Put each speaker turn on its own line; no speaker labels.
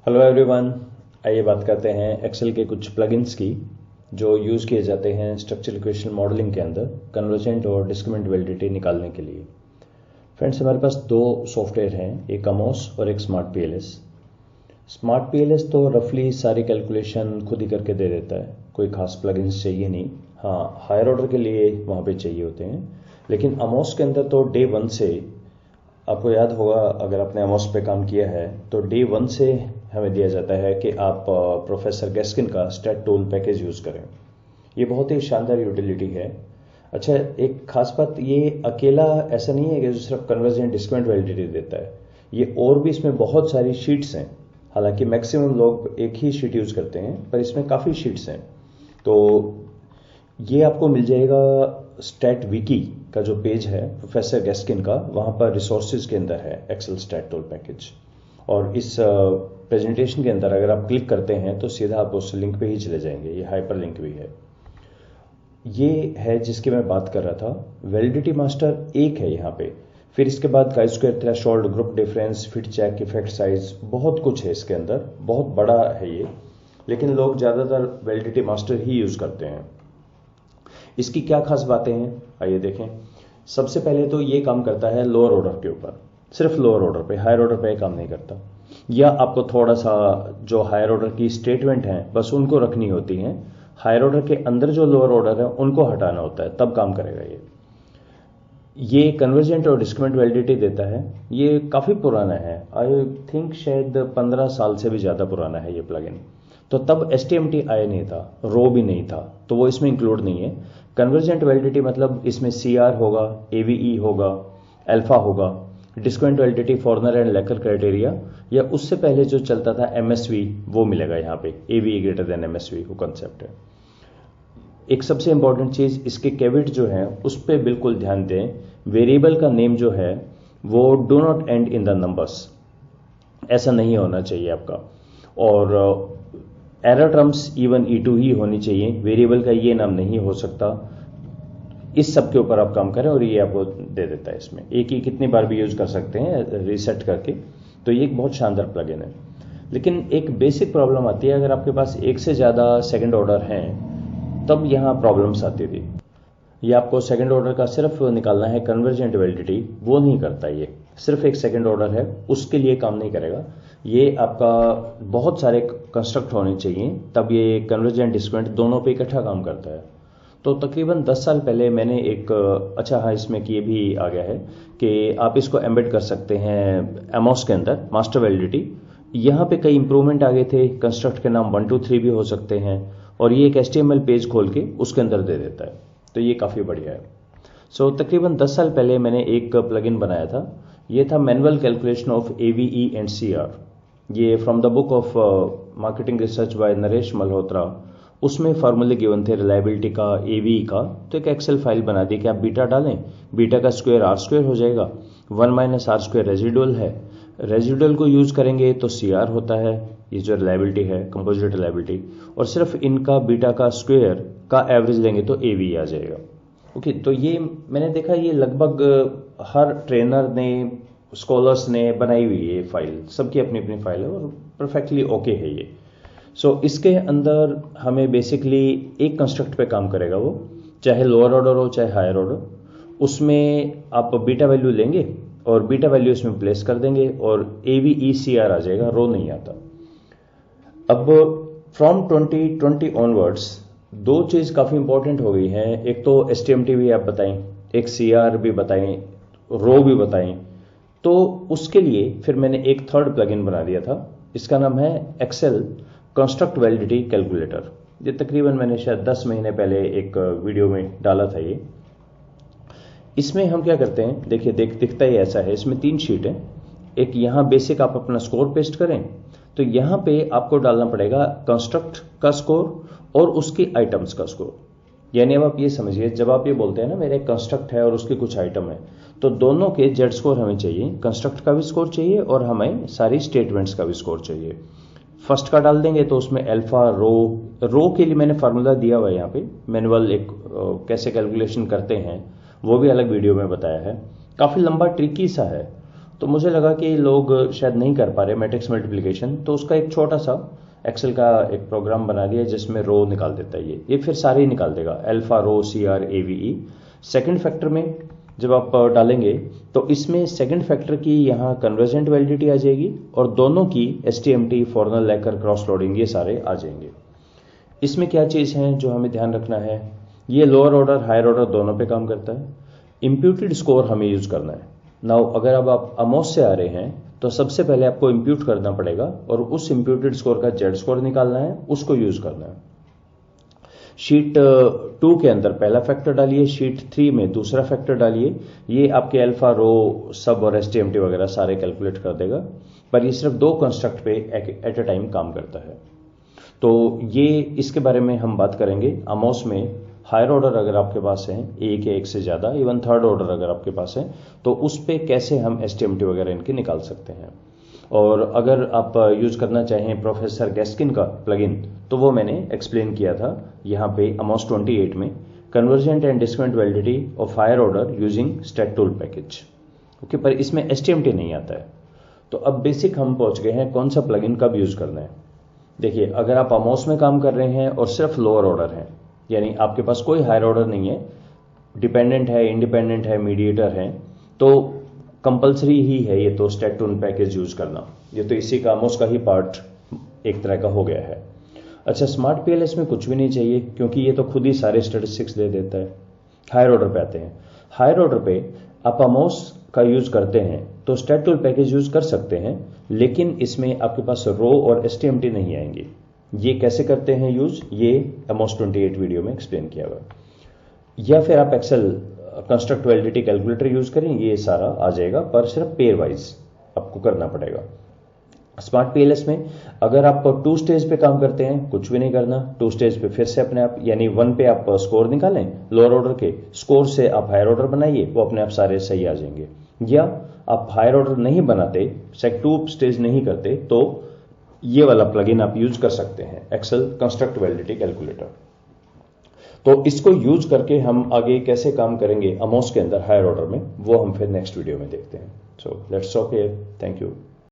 Hello everyone. आइए बात करते हैं एक्सेल के कुछ प्लगइन्स की जो यूज़ किए जाते हैं स्ट्रक्चरल इक्वेशन मॉडलिंग के अंदर कन्वर्जेंट और डिस्क्रिमिनेंट वैलिडिटी निकालने के लिए। फ्रेंड्स, हमारे पास दो सॉफ्टवेयर हैं, एक अमोस और एक स्मार्ट पीएलएस। स्मार्ट पीएलएस तो रफली सारी कैलकुलेशन खुद ही करके दे देता है, कोई खास प्लगइन्स चाहिए नहीं। हाँ, हायर ऑर्डर के लिए वहाँ पे चाहिए होते हैं, लेकिन अमोस के अंदर तो डे वन से, आपको याद होगा अगर आपने अमोस पे काम किया है तो डे वन से हमें दिया जाता है कि आप प्रोफेसर गैस्किन का स्टैट टूल पैकेज यूज़ करें। ये बहुत ही शानदार यूटिलिटी है। अच्छा, एक खास बात, ये अकेला ऐसा नहीं है कि जो सिर्फ कन्वर्जेंट डिस्क्रिमिनेंट वैलिडिटी देता है, ये और भी इसमें बहुत सारी शीट्स हैं। हालांकि मैक्सिमम लोग एक ही शीट यूज़ करते हैं, पर इसमें काफ़ी शीट्स हैं। तो ये आपको मिल जाएगा स्टैट विकी का जो पेज है प्रोफेसर गैस्किन का, वहाँ पर रिसोर्सेज के अंदर है एक्सेल स्टैट टूल पैकेज। और इस प्रेजेंटेशन के अंदर अगर आप क्लिक करते हैं तो सीधा आप उस लिंक पे ही चले जाएंगे। ये हाइपर लिंक भी है। ये है जिसकी मैं बात कर रहा था। वैलिडिटी मास्टर एक है यहाँ पे, फिर इसके बाद chi square threshold, group difference, fit check, effect size, बहुत कुछ है इसके अंदर, बहुत बड़ा है ये। लेकिन लोग ज़्यादातर वैलिडिटी मास्टर ही यूज़ करते हैं। इसकी क्या खास बातें हैं, आइए देखें। सबसे पहले तो ये काम करता है लोअर ऑर्डर के ऊपर, सिर्फ लोअर ऑर्डर पे, हायर ऑर्डर पे काम नहीं करता। या आपको थोड़ा सा जो हायर ऑर्डर की स्टेटमेंट हैं बस उनको रखनी होती हैं, हायर ऑर्डर के अंदर जो लोअर ऑर्डर है उनको हटाना होता है, तब काम करेगा ये कन्वर्जेंट और डिस्क्रिमिनेंट वैलिडिटी देता है। ये काफ़ी पुराना है, आई थिंक शायद 15 साल से भी ज़्यादा पुराना है ये प्लगइन। तो तब STMT आया नहीं था, रो भी नहीं था, तो वो इसमें इंक्लूड नहीं है। कन्वर्जेंट वैलिडिटी मतलब इसमें CR होगा, AVE होगा, अल्फा होगा, डिस्क्रिमिनेंट वैलिडिटी फॉर्नर एंड लेकर क्राइटेरिया, या उससे पहले जो चलता था MSV वो मिलेगा यहाँ पे, AVE ग्रेटर देन MSV वो कॉन्सेप्ट है। एक सबसे इंपॉर्टेंट चीज, इसके कैविट जो है उस पर बिल्कुल ध्यान दें। वेरिएबल का नेम जो है वो do not and in the numbers, ऐसा नहीं होना चाहिए आपका। और एरर टर्म्स इवन E2 ही होनी चाहिए, वेरिएबल का ये नाम नहीं हो सकता। इस सब के ऊपर आप काम करें और ये आपको दे देता है। इसमें एक ही कितनी बार भी यूज कर सकते हैं रीसेट करके। तो ये एक बहुत शानदार प्लगइन है। लेकिन एक बेसिक प्रॉब्लम आती है, अगर आपके पास एक से ज़्यादा सेकंड ऑर्डर हैं तब यहाँ प्रॉब्लम्स आती थी। ये आपको सेकंड ऑर्डर का सिर्फ निकालना है कन्वर्जेंट वैलिडिटी, वो नहीं करता। ये सिर्फ एक सेकंड ऑर्डर है, उसके लिए काम नहीं करेगा। ये आपका बहुत सारे कंस्ट्रक्ट होने चाहिए, तब ये कन्वर्जेंट डिस्क्रिमिनेंट दोनों पे इकट्ठा काम करता है। तो तकरीबन 10 साल पहले मैंने एक अच्छा, हाँ इसमें कि ये भी आ गया है कि आप इसको एम्बेड कर सकते हैं अमोस के अंदर, मास्टर वैलिडिटी। यहाँ पे कई इंप्रूवमेंट आ गए थे, कंस्ट्रक्ट के नाम 1 2 3 भी हो सकते हैं, और ये एक HTML पेज खोल के उसके अंदर दे देता है। तो ये काफ़ी बढ़िया है। सो तकरीबन 10 साल पहले मैंने एक प्लगइन बनाया था। ये था manual calculation of AVE and CR। ये from the book of marketing research by Naresh Malhotra. उसमें फार्मूले गिवन थे रिलायबिलिटी का, AVE का। तो एक एक्सेल फाइल बना दी कि आप बीटा डालें, बीटा का स्क्वायर R² हो जाएगा, 1 - R² रेजिडुअल है, रेजिडुअल को यूज करेंगे तो CR होता है, ये जो रिलायबिलिटी है कंपोजिट रिलायबिलिटी, और सिर्फ इनका बीटा का स्क्वायर का एवरेज लेंगे तो AVE आ जाएगा। ओके, तो ये मैंने देखा ये लगभग हर ट्रेनर ने, स्कॉलर्स ने बनाई हुई है ये फाइल, सबकी अपनी अपनी फाइल है और परफेक्टली ओके है ये। सो इसके अंदर हमें बेसिकली एक कंस्ट्रक्ट पे काम करेगा वो, चाहे लोअर ऑर्डर हो चाहे हायर ऑर्डर। उसमें आप बीटा वैल्यू लेंगे और बीटा वैल्यू इसमें प्लेस कर देंगे और AVE CR आ जाएगा, रो नहीं आता। अब फ्रॉम 2020 ऑनवर्ड्स दो चीज काफी इंपॉर्टेंट हो गई हैं। एक तो STMT भी आप बताएं, एक CR भी बताएं, रो भी बताएं। तो उसके लिए फिर मैंने एक थर्ड प्लगइन बना दिया था, इसका नाम है एक्सेल कंस्ट्रक्ट वैलिडिटी कैलकुलेटर। ये तकरीबन मैंने शायद 10 महीने पहले एक वीडियो में डाला था ये। इसमें हम क्या करते हैं, देखिए दिखता ही ऐसा है। इसमें 3 शीट है। एक यहाँ बेसिक आप अपना स्कोर पेस्ट करें, तो यहाँ पे आपको डालना पड़ेगा कंस्ट्रक्ट का स्कोर और उसकी आइटम्स का स्कोर। यानी अब आप ये समझिए, जब आप ये बोलते हैं ना मेरा एक कंस्ट्रक्ट है और उसके कुछ आइटम है, तो दोनों के जेड स्कोर हमें चाहिए, कंस्ट्रक्ट का भी स्कोर चाहिए और हमें सारी स्टेटमेंट्स का भी स्कोर चाहिए। फर्स्ट का डाल देंगे तो उसमें अल्फा, रो के लिए मैंने फार्मूला दिया हुआ है यहाँ पे, मैनुअल एक कैसे कैलकुलेशन करते हैं वो भी अलग वीडियो में बताया है, काफी लंबा ट्रिकी सा है। तो मुझे लगा कि लोग शायद नहीं कर पा रहे मैट्रिक्स मल्टीप्लिकेशन, तो उसका एक छोटा सा एक्सेल का एक प्रोग्राम बना दिया जिसमें रो निकाल देता है। ये फिर सारे ही निकाल देगा, अल्फा रो CRAVE। सेकंड फैक्टर में जब आप डालेंगे तो इसमें सेकंड फैक्टर की यहाँ कन्वर्जेंट वैलिडिटी आ जाएगी और दोनों की STMT, फॉर्नल लैकर, क्रॉस लोडिंग, ये सारे आ जाएंगे। इसमें क्या चीज़ है जो हमें ध्यान रखना है, ये लोअर ऑर्डर हायर ऑर्डर दोनों पे काम करता है। इंप्यूटेड स्कोर हमें यूज करना है। नाउ अगर अब आप अमोस से आ रहे हैं तो सबसे पहले आपको इंप्यूट करना पड़ेगा और उस इंप्यूटेड स्कोर का जेड स्कोर निकालना है, उसको यूज करना है। शीट 2 के अंदर पहला फैक्टर डालिए, शीट 3 में दूसरा फैक्टर डालिए। ये आपके अल्फा रो सब और STMT वगैरह सारे कैलकुलेट कर देगा, पर ये सिर्फ 2 कंस्ट्रक्ट पे एट अ टाइम काम करता है। तो ये इसके बारे में हम बात करेंगे। अमोस में हायर ऑर्डर अगर आपके पास है, एक या एक से ज्यादा, इवन थर्ड ऑर्डर अगर आपके पास है, तो उस पे कैसे हम STMT वगैरह इनके निकाल सकते हैं। और अगर आप यूज करना चाहें प्रोफेसर गैस्किन का प्लगइन, तो वो मैंने एक्सप्लेन किया था यहाँ पे अमोस 28 में, convergent and discriminant validity of higher order using stat tool package. Okay, पर इसमें STMT नहीं आता है। तो अब बेसिक हम पहुंच गए हैं कौन सा प्लगइन कब यूज करना है। देखिए, अगर आप अमोस में काम कर रहे हैं और सिर्फ लोअर ऑर्डर है, यानी आपके पास कोई हायर ऑर्डर नहीं है, डिपेंडेंट है, इंडिपेंडेंट है, मीडिएटर है, तो कंपलसरी ही है ये तो स्टैट टूल पैकेज यूज करना। ये तो इसी का अमोस का ही पार्ट एक तरह का हो गया है। अच्छा, स्मार्ट PLS में कुछ भी नहीं चाहिए क्योंकि ये तो खुद ही सारे स्टैटिस्टिक्स दे देता है। हायर ऑर्डर पे आते हैं। हायर ऑर्डर पे आप अमोस का यूज करते हैं तो स्टैट टूल पैकेज यूज कर सकते हैं, लेकिन इसमें आपके पास रो और STMT नहीं आएंगे। ये कैसे करते हैं यूज, ये अमोस 28 वीडियो में एक्सप्लेन किया हुआ। या फिर आप excel construct validity calculator use करें, ये सारा आ जाएगा, पर सिर्फ पेयर वाइज आपको करना पड़ेगा। स्मार्ट PLS में अगर आप 2 स्टेज पे काम करते हैं, कुछ भी नहीं करना। 2 स्टेज पे फिर से अपने आप, यानी 1 पे आप स्कोर निकालें लोअर ऑर्डर के, स्कोर से आप हायर ऑर्डर बनाइए, वो अपने आप सारे सही आ जाएंगे। या आप हायर ऑर्डर नहीं बनाते, 2 स्टेज नहीं करते, तो ये वाला प्लगइन आप यूज कर सकते हैं, एक्सेल कंस्ट्रक्ट वैलिडिटी कैलकुलेटर। तो इसको यूज करके हम आगे कैसे काम करेंगे अमोस के अंदर हायर ऑर्डर में, वो हम फिर नेक्स्ट वीडियो में देखते हैं। So let's stop here. Thank you.